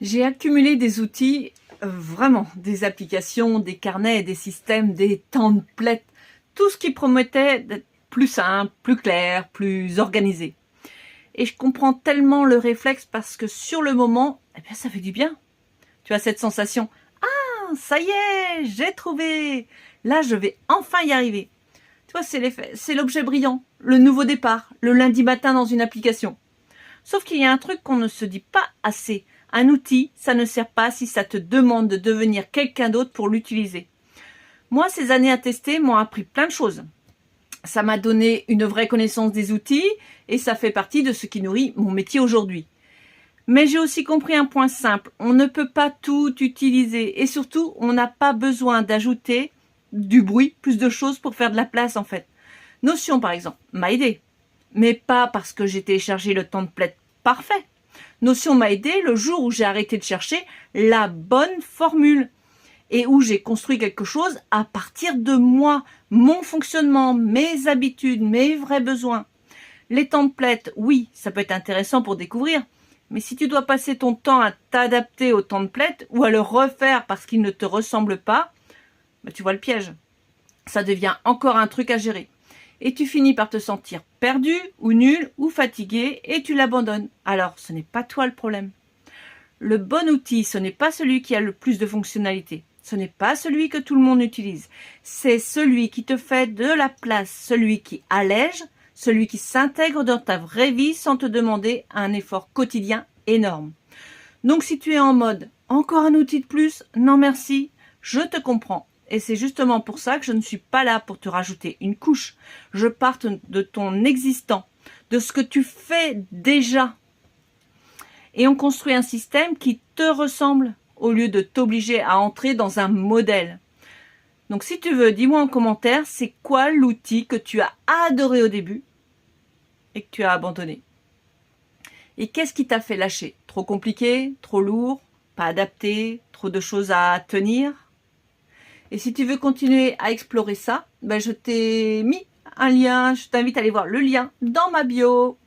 J'ai accumulé des outils, vraiment, des applications, des carnets, des systèmes, des templates, tout ce qui promettait d'être plus simple, plus clair, plus organisé. Et je comprends tellement le réflexe parce que sur le moment, eh bien, ça fait du bien. Tu as cette sensation, ah, ça y est, j'ai trouvé. Là, je vais enfin y arriver. Tu vois, c'est l'objet brillant, le nouveau départ, le lundi matin dans une application. Sauf qu'il y a un truc qu'on ne se dit pas assez. Un outil, ça ne sert pas si ça te demande de devenir quelqu'un d'autre pour l'utiliser. Moi, ces années à tester m'ont appris plein de choses. Ça m'a donné une vraie connaissance des outils et ça fait partie de ce qui nourrit mon métier aujourd'hui. Mais j'ai aussi compris un point simple, on ne peut pas tout utiliser et surtout, on n'a pas besoin d'ajouter du bruit, plus de choses pour faire de la place en fait. Notion par exemple, m'a aidé, mais pas parce que j'ai téléchargé le template parfait. Notion m'a aidé le jour où j'ai arrêté de chercher la bonne formule et où j'ai construit quelque chose à partir de moi, mon fonctionnement, mes habitudes, mes vrais besoins. Les templates, oui, ça peut être intéressant pour découvrir, mais si tu dois passer ton temps à t'adapter au template ou à le refaire parce qu'il ne te ressemble pas, ben tu vois le piège. Ça devient encore un truc à gérer. Et tu finis par te sentir perdu ou nul ou fatigué et tu l'abandonnes. Alors, ce n'est pas toi le problème. Le bon outil, ce n'est pas celui qui a le plus de fonctionnalités. Ce n'est pas celui que tout le monde utilise. C'est celui qui te fait de la place, celui qui allège, celui qui s'intègre dans ta vraie vie sans te demander un effort quotidien énorme. Donc si tu es en mode « encore un outil de plus, non merci », je te comprends. Et c'est justement pour ça que je ne suis pas là pour te rajouter une couche. Je parte de ton existant, de ce que tu fais déjà. Et on construit un système qui te ressemble au lieu de t'obliger à entrer dans un modèle. Donc si tu veux, dis-moi en commentaire, c'est quoi l'outil que tu as adoré au début et que tu as abandonné? Et qu'est-ce qui t'a fait lâcher? Trop compliqué? Trop lourd? Pas adapté? Trop de choses à tenir? Et si tu veux continuer à explorer ça, ben je t'ai mis un lien, je t'invite à aller voir le lien dans ma bio.